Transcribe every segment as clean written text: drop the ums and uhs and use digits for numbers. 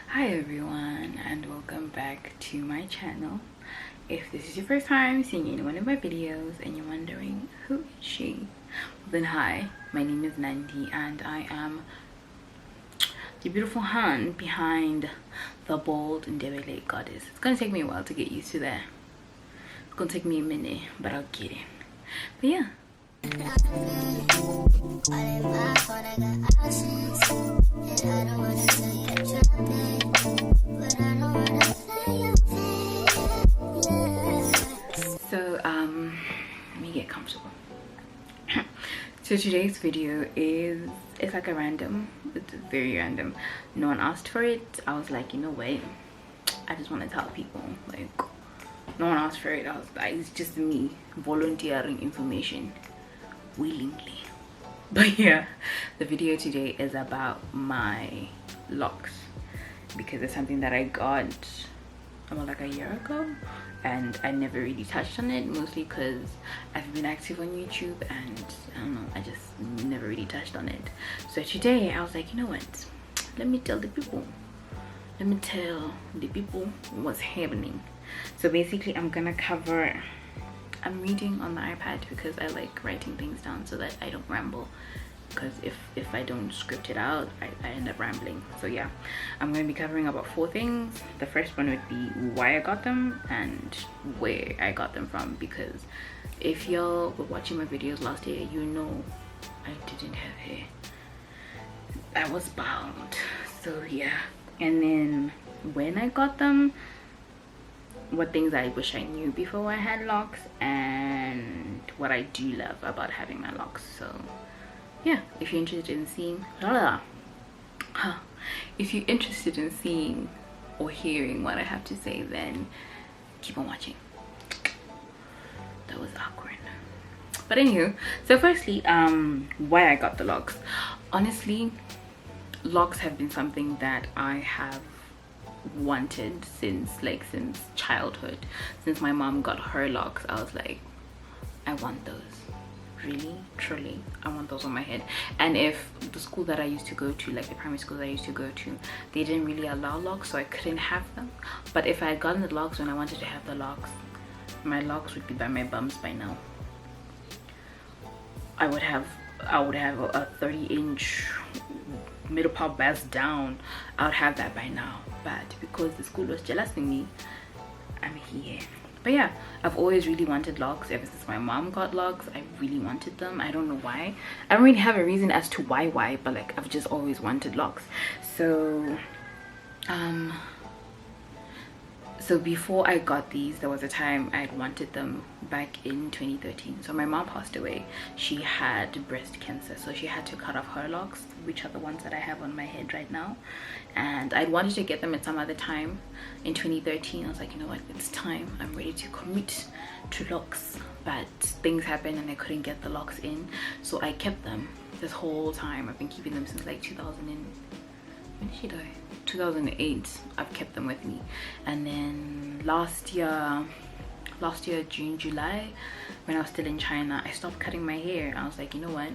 Hi everyone, and welcome back to my channel. If this is your first time seeing any one of my videos and you're wondering who is she, then hi, my name is Nandie and I am the beautiful hand behind the bold and Ndebele goddess. It's gonna take me a while to get used to that. It's gonna take me a minute, but I'll get it. But yeah. So let me get comfortable. So today's video it's like a random, it's very random. No one asked for it. I was like, you know what, I just want to tell people. Like, no one asked for it. I was like, it's just me volunteering information willingly. But yeah, the video today is about my locks because it's something that I got about like a year ago and I never really touched on it, mostly because I've been active on YouTube and I don't know, I just never really touched on it. So today I was like, you know what, let me tell the people what's happening. So basically I'm reading on the iPad because I like writing things down so that I don't ramble, because if I don't script it out, I end up rambling. So yeah, I'm going to be covering about 4 things. The first one would be why I got them and where I got them from, because if y'all were watching my videos last year, you know I didn't have hair. I was bald. So yeah, and then when I got them, what things I wish I knew before I had locks, and what I do love about having my locks. So yeah, if you're interested in seeing or hearing what I have to say, then keep on watching. That was awkward. But anywho, so firstly, why I got the locks. Honestly, locks have been something that I have wanted since childhood. Since my mom got her locks, I was like, I want those. Really, truly, I want those on my head. And if the school that I used to go to, like the primary school that I used to go to, they didn't really allow locks, so I couldn't have them. But if I had gotten the locks when I wanted to have the locks, my locks would be by my bums by now. I would have a 30-inch middle part bust down. I would have that by now, but because the school was jealous of me, I'm here. But yeah, I've always really wanted locks. Ever since my mom got locks, I really wanted them. I don't know why. I don't really have a reason as to why, but like I've just always wanted locks. So so before I got these, there was a time I'd wanted them back in 2013. So my mom passed away. She had breast cancer, so she had to cut off her locks, which are the ones that I have on my head right now. And I'd wanted to get them at some other time in 2013. I was like, you know what, it's time. I'm ready to commit to locks. But things happened and I couldn't get the locks in, so I kept them this whole time. I've been keeping them since like when did she die? 2008. I've kept them with me. And then last year June, July, when I was still in China, I stopped cutting my hair. I was like, you know what,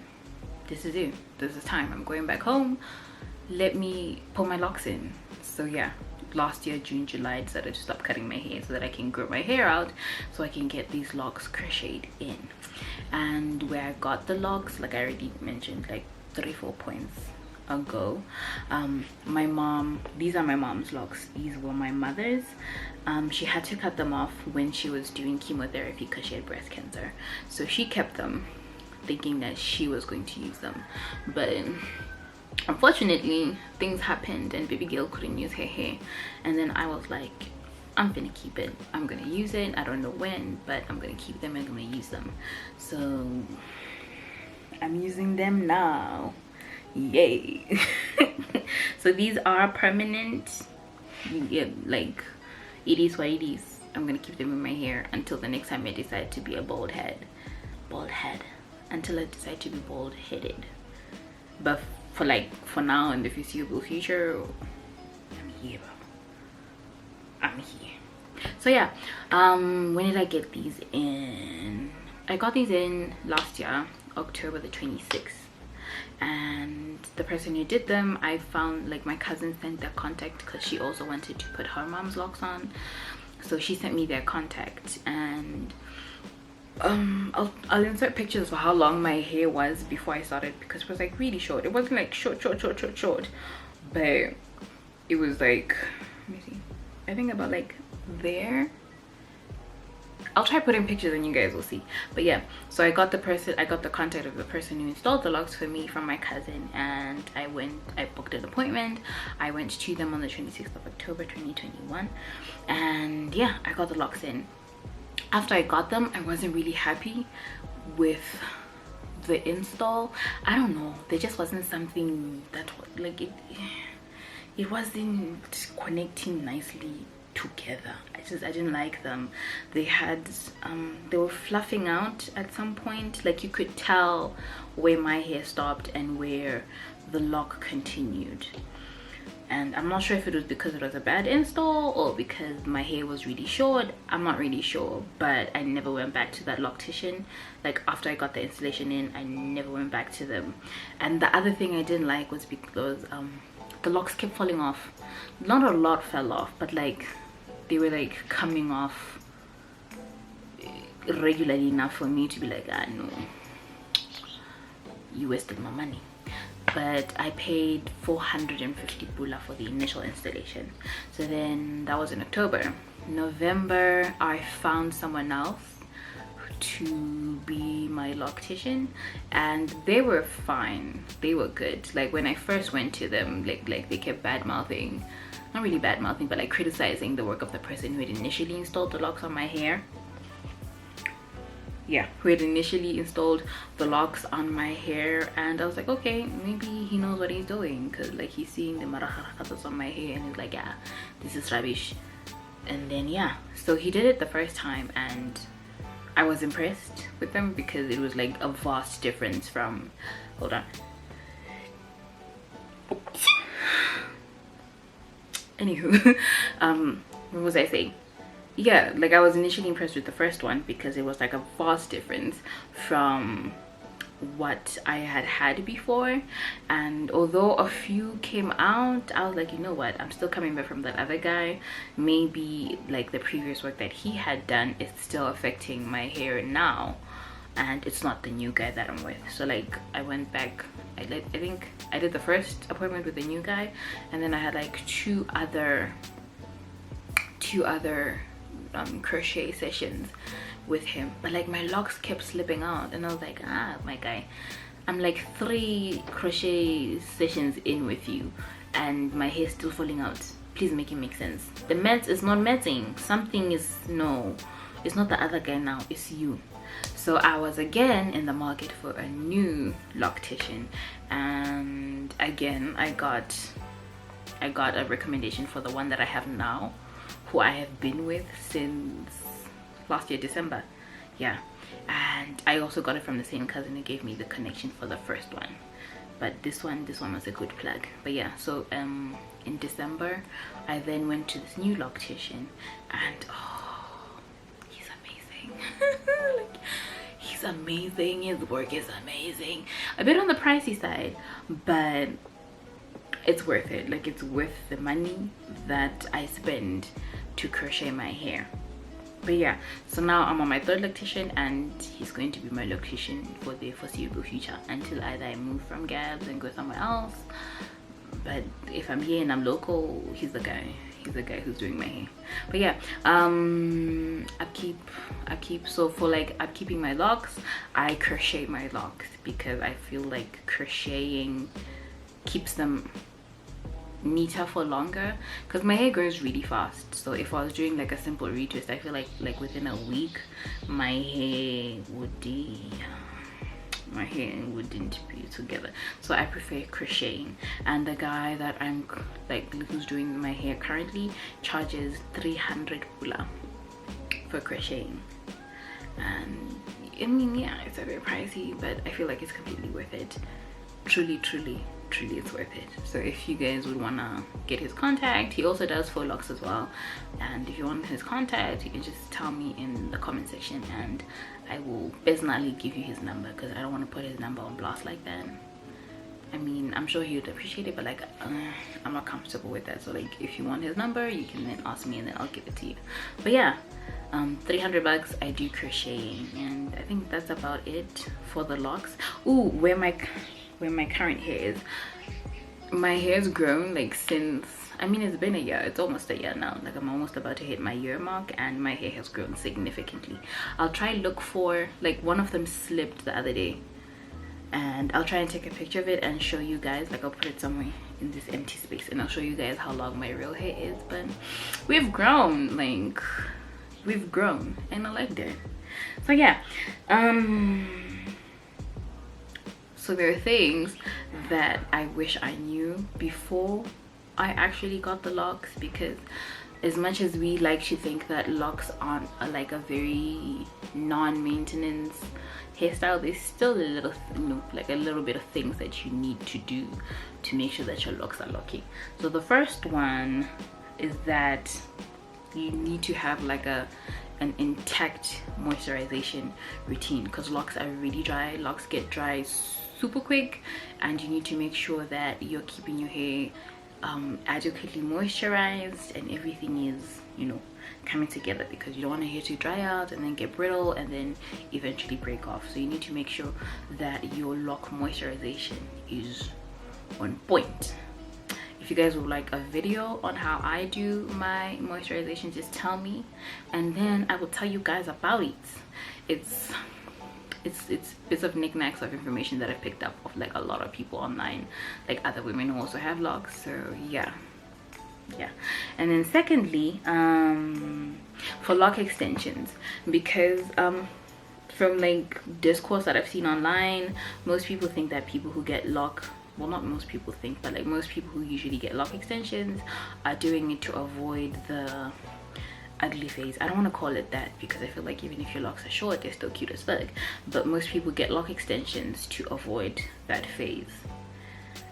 this is it, this is time. I'm going back home, let me put my locks in. So yeah, last year June, July, I decided to stop cutting my hair so that I can grow my hair out, so I can get these locks crocheted in. And where I got the locks, like I already mentioned like 3-4 points ago, my mom, these are my mom's locks. These were my mother's. She had to cut them off when she was doing chemotherapy because she had breast cancer, so she kept them thinking that she was going to use them. But unfortunately things happened and baby girl couldn't use her hair, and then I was like, I'm gonna keep it, I'm gonna use it. I don't know when, but I'm gonna keep them and I'm gonna use them. So I'm using them now. Yay. So these are permanent. Yeah, like it is what it is. I'm gonna keep them in my hair until the next time I decide to be a bald head, until I decide to be bald-headed. But for now in the foreseeable future, I'm here. So yeah, when did I get these in? I got these in last year, October the 26th. and the person who did them, I found, like, my cousin sent their contact because she also wanted to put her mom's locks on, so she sent me their contact. And I'll insert pictures of how long my hair was before I started, because it was like really short. It wasn't like short, but it was like, let me see, I think about like there. I'll try putting pictures and you guys will see. But yeah, so I got the contact of the person who installed the locks for me from my cousin, and I booked an appointment. I went to them on the 26th of October 2021, and yeah, I got the locks in. After I got them, I wasn't really happy with the install. I don't know, there just wasn't something that, like, it wasn't connecting nicely together. I didn't like them. They were fluffing out at some point. Like, you could tell where my hair stopped and where the lock continued. And I'm not sure if it was because it was a bad install or because my hair was really short. I'm not really sure, but I never went back to that loctician. Like, after I got the installation in, I never went back to them. And the other thing I didn't like was because the locks kept falling off. Not a lot fell off, but like they were like coming off regularly enough for me to be like, ah, no, you wasted my money. But I paid 450 pula for the initial installation. So then that was in October. November, I found someone else to be my loctician, and they were fine. They were good. Like, when I first went to them, like they kept bad mouthing, not really bad mouthing, but like criticizing the work of the person who had initially installed the locks on my hair. Yeah, who had initially installed the locks on my hair. And I was like, okay, maybe he knows what he's doing, because like he's seeing the maracaracatas on my hair and he's like, yeah, this is rubbish. And then yeah, so he did it the first time, and I was impressed with them because it was like a vast difference from, hold on, anywho, what was I saying? Yeah, like I was initially impressed with the first one because it was like a vast difference from what I had before. And although a few came out, I was like, you know what, I'm still coming back from that other guy. Maybe like the previous work that he had done is still affecting my hair now, and it's not the new guy that I'm with. So like I went back, I think I did the first appointment with the new guy, and then I had like two other crochet sessions with him. But like my locks kept slipping out, and I was like, ah, my guy, I'm like 3 crochet sessions in with you and my hair's still falling out. Please make it make sense. The meds is not medding. Something is, no, it's not the other guy now, it's you. So I was again in the market for a new loctician, and again I got a recommendation for the one that I have now, who I have been with since last year December. Yeah, and I also got it from the same cousin who gave me the connection for the first one. But this one was a good plug. But yeah, so in December I then went to this new loctician, and oh, he's amazing. Like, he's amazing. His work is amazing. A bit on the pricey side, but it's worth it. Like, it's worth the money that I spend to crochet my hair. But yeah, so now I'm on my 3rd loctician, and he's going to be my loctician for the foreseeable future until either I move from Gabs and go somewhere else. But if I'm here and I'm local, he's the guy who's doing my hair. But yeah, so for like upkeeping my locks, I crochet my locks because I feel like crocheting keeps them neater for longer, because my hair grows really fast. So if I was doing like a simple retwist, I feel like within a week my hair wouldn't be together. So I prefer crocheting, and the guy that I'm like who's doing my hair currently charges 300 pula for crocheting. And I mean, yeah, it's a bit pricey, but I feel like it's completely worth it. Truly it's worth it. So if you guys would want to get his contact, he also does faux locks as well, and if you want his contact, you can just tell me in the comment section and I will personally give you his number, because I don't want to put his number on blast like that. I mean, I'm sure he would appreciate it, but like I'm not comfortable with that. So like if you want his number, you can then ask me and then I'll give it to you. But yeah, 300 bucks. I do crocheting, and I think that's about it for the locks. Ooh, where my current hair is, my hair's grown like since, I mean, it's been a year. It's almost a year now. Like I'm almost about to hit my year mark, and my hair has grown significantly. I'll try look for, like, one of them slipped the other day, and I'll try and take a picture of it and show you guys. Like I'll put it somewhere in this empty space and I'll show you guys how long my real hair is. But we've grown, like we've grown, and I like that. So yeah, so there are things that I wish I knew before I actually got the locks, because as much as we like to think that locks aren't like a very non-maintenance hairstyle, there's still a little, like a little bit of things that you need to do to make sure that your locks are locky. So the first one is that you need to have like an intact moisturization routine, because locks are really dry. Locks get dry super quick, and you need to make sure that you're keeping your hair adequately moisturized and everything is, coming together, because you don't want your hair to dry out and then get brittle and then eventually break off. So you need to make sure that your lock moisturization is on point. If you guys would like a video on how I do my moisturization, just tell me, and then I will tell you guys about it. It's bits of knickknacks of information that I picked up of like a lot of people online, like other women who also have locks. So yeah. And then secondly, for lock extensions, because from like discourse that I've seen online, most people think that people who get well, not most people think, but like most people who usually get lock extensions are doing it to avoid the ugly phase. I don't want to call it that, because I feel like even if your locks are short, they're still cute as fuck. But most people get lock extensions to avoid that phase.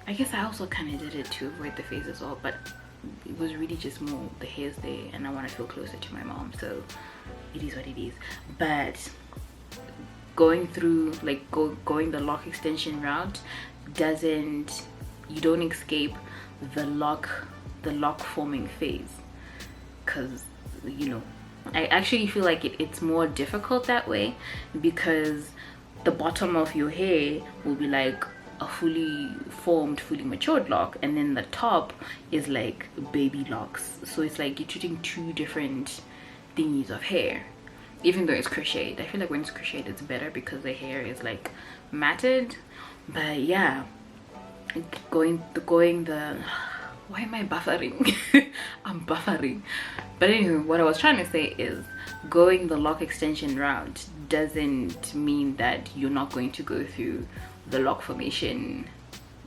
I guess I also kind of did it to avoid the phase as well, but it was really just more the hair's there and I want to feel closer to my mom, so it is what it is. But going through like going the lock extension route you don't escape the lock forming phase, because I actually feel like it's more difficult that way, because the bottom of your hair will be like a fully formed, fully matured lock, and then the top is like baby locks. So it's like you're treating two different thingies of hair, even though it's crocheted. I feel like when it's crocheted it's better because the hair is like matted. But yeah, going the why am I buffering? I'm buffering. But anyway, what I was trying to say is going the lock extension route doesn't mean that you're not going to go through the lock formation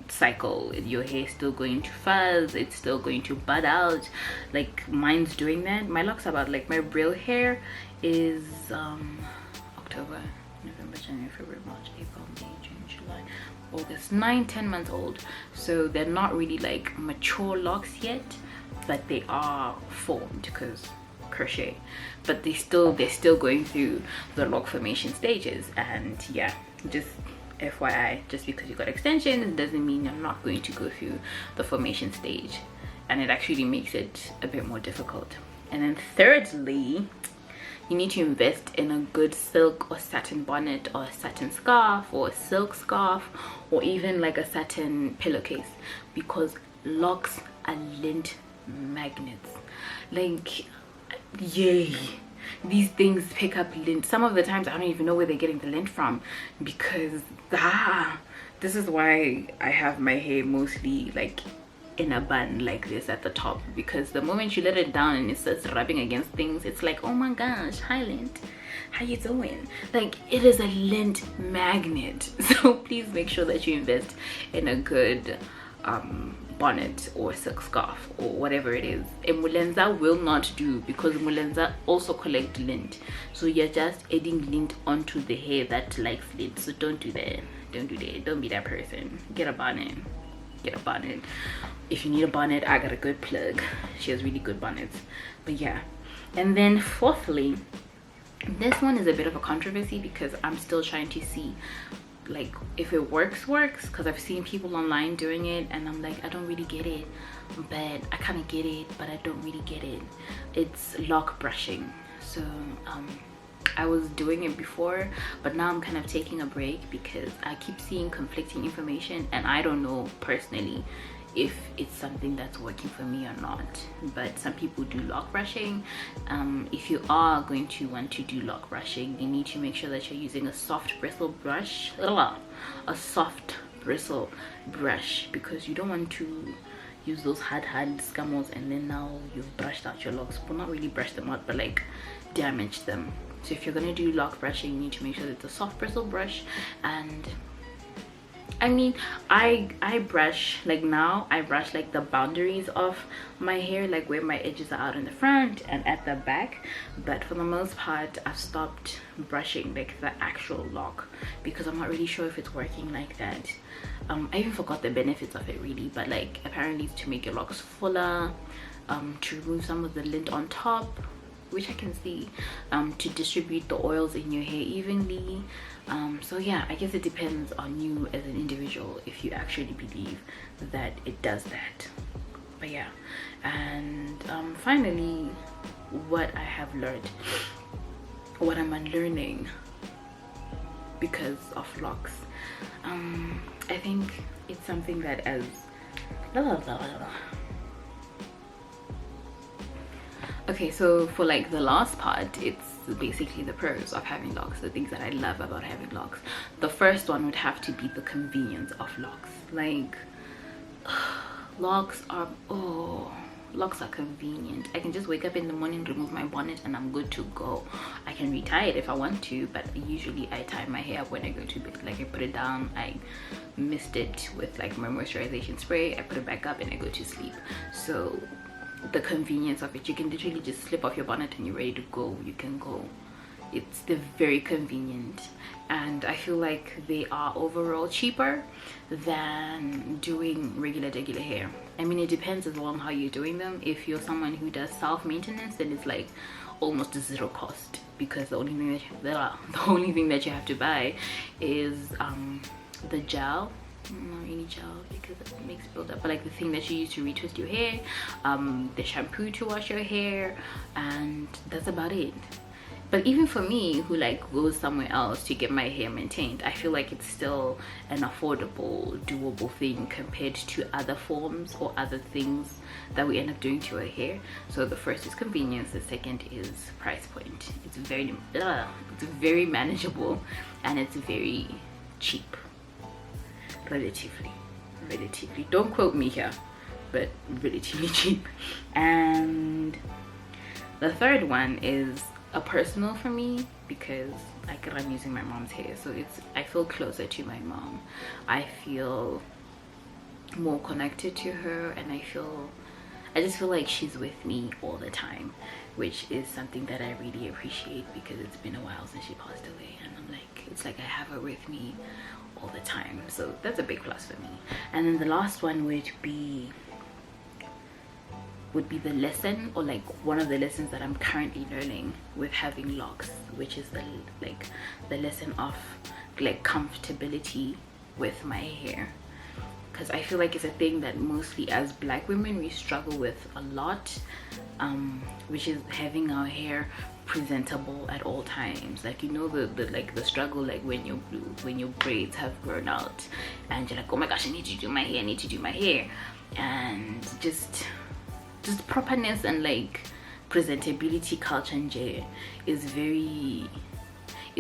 cycle. Your hair's still going to fuzz, it's still going to bud out. Like mine's doing that. My locks are about, like, my real hair is October, November, January, February, March, April, May, June, July, August, 9-10 months old. So they're not really like mature locks yet, but they are formed because crochet. But they're still going through the lock formation stages. And yeah, just FYI, just because you got extensions doesn't mean you're not going to go through the formation stage, and it actually makes it a bit more difficult. And then thirdly, you need to invest in a good silk or satin bonnet, or a satin scarf, or a silk scarf, or even like a satin pillowcase, because locks are lint magnets. Like, yay, these things pick up lint. Some of the times I don't even know where they're getting the lint from, because this is why I have my hair mostly like in a bun like this at the top, because the moment you let it down and it starts rubbing against things, it's like, oh my gosh, hi lint, how you doing? Like, it is a lint magnet. So please make sure that you invest in a good bonnet or silk scarf or whatever it is. A mulenza will not do, because mulenza also collect lint, so you're just adding lint onto the hair that likes lint. So don't do that, don't be that person. Get a bonnet. If you need a bonnet, I got a good plug. She has really good bonnets. But yeah. And then fourthly, this one is a bit of a controversy, because I'm still trying to see like if it works, because I've seen people online doing it and I'm like, I don't really get it, but I kind of get it, but I don't really get it. It's lock brushing. So I was doing it before, but now I'm kind of taking a break because I keep seeing conflicting information and I don't know personally if it's something that's working for me or not. But some people do lock brushing. If you are going to want to do lock brushing, you need to make sure that you're using a soft bristle brush, because you don't want to use those hard scummels and then now you've brushed out your locks. Well, not really brush them out, but like damage them. So if you're gonna do lock brushing, you need to make sure that it's a soft bristle brush. And I mean, I brush, like now I brush like the boundaries of my hair, like where my edges are out in the front and at the back. But for the most part, I've stopped brushing like the actual lock because I'm not really sure if it's working like that. I even forgot the benefits of it really, but like apparently it's to make your locks fuller, to remove some of the lint on top, which I can see, to distribute the oils in your hair evenly. So yeah, I guess it depends on you as an individual if you actually believe that it does that. But yeah, and finally, what I have learned, what I'm unlearning because of locks. I think it's something that as okay, so for like the last part, it's basically the pros of having locks, the things that I love about having locks. The first one would have to be the convenience of locks. Like locks are convenient. I can just wake up in the morning, remove my bonnet, and I'm good to go. I can retie it if I want to, but usually I tie my hair up when I go to bed. Like I put it down, I mist it with like my moisturization spray, I put it back up and I go to sleep. So the convenience of it, you can literally just slip off your bonnet and you're ready to go. You can go. They're very convenient, and I feel like they are overall cheaper than doing regular hair. I mean, it depends as well on how you're doing them. If you're someone who does self-maintenance, then it's like almost a zero cost, because the only thing that you have to buy is the gel. Not really gel because it makes build up, but like the thing that you use to retwist your hair, the shampoo to wash your hair, and that's about it. But even for me, who like goes somewhere else to get my hair maintained, I feel like it's still an affordable, doable thing compared to other forms or other things that we end up doing to our hair. So the first is convenience, the second is price point. It's very manageable, and it's very cheap. Relatively, don't quote me here, but relatively cheap. And the third one is a personal for me, because like I'm using my mom's hair, so I feel closer to my mom. I feel more connected to her, and I just feel like she's with me all the time, which is something that I really appreciate, because it's been a while since she passed away, and I'm like, it's like I have her with me all the time. So that's a big plus for me. And then the last one would be the lesson, or like one of the lessons that I'm currently learning with having locks, which is the lesson of like comfortability with my hair. Because I feel like it's a thing that mostly as Black women we struggle with a lot, which is having our hair presentable at all times. Like, you know, the struggle, like when your braids have grown out and you're like, oh my gosh, I need to do my hair, and just properness and like presentability culture in J is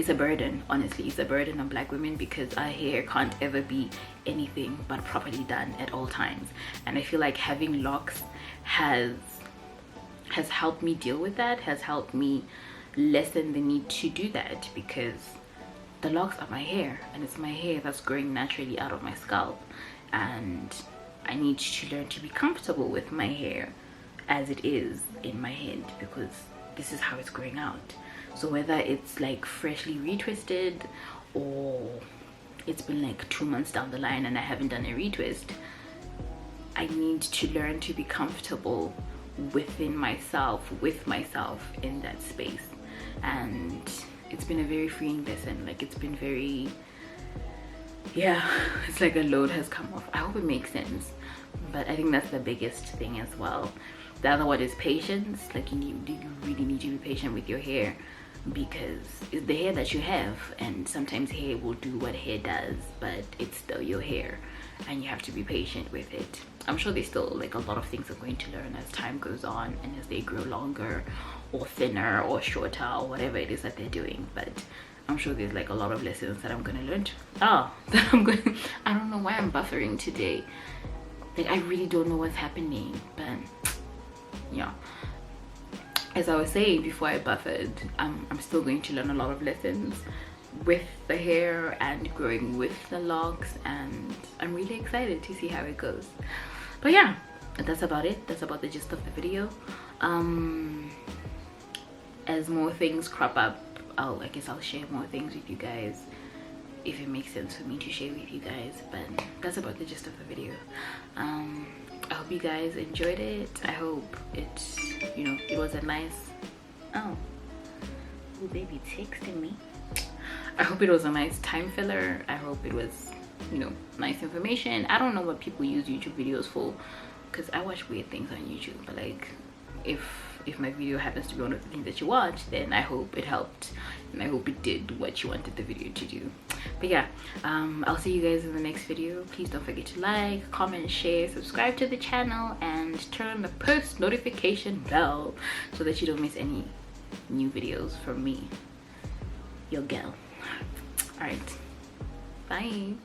a burden. Honestly, it's a burden on Black women, because our hair can't ever be anything but properly done at all times. And I feel like having locks has helped me deal with that, has helped me lessen the need to do that, because the locks are my hair, and it's my hair that's growing naturally out of my scalp, and I need to learn to be comfortable with my hair as it is in my head, because this is how it's growing out. So whether it's like freshly retwisted, or it's been like 2 months down the line and I haven't done a retwist, I need to learn to be comfortable with myself in that space. And it's been a very freeing lesson. Like, it's been very yeah, it's like a load has come off. I hope it makes sense, but I think that's the biggest thing as well. The other one is patience. Like you really need to be patient with your hair, because it's the hair that you have, and sometimes hair will do what hair does, but it's still your hair and you have to be patient with it. I'm sure there's still like a lot of things I'm going to learn as time goes on and as they grow longer or thinner or shorter or whatever it is that they're doing, but I'm sure there's like a lot of lessons that I'm gonna learn. I don't know why I'm buffering today. Like I really don't know what's happening, but yeah, as I was saying before I buffered, I'm still going to learn a lot of lessons with the hair and growing with the locks, and I'm really excited to see how it goes. But yeah, that's about it. That's about the gist of the video. As more things crop up, I guess I'll share more things with you guys if it makes sense for me to share with you guys, but that's about the gist of the video. I hope you guys enjoyed it. I hope it's, you know, it was a nice, oh baby texting me. I hope it was a nice time filler. I hope it was, you know, nice information. I don't know what people use YouTube videos for, because I watch weird things on YouTube, but like if my video happens to be one of the things that you watch, then I hope it helped and I hope it did what you wanted the video to do. But yeah, I'll see you guys in the next video. Please don't forget to like, comment, share, subscribe to the channel, and turn on the post notification bell so that you don't miss any new videos from me, your girl. All right, bye.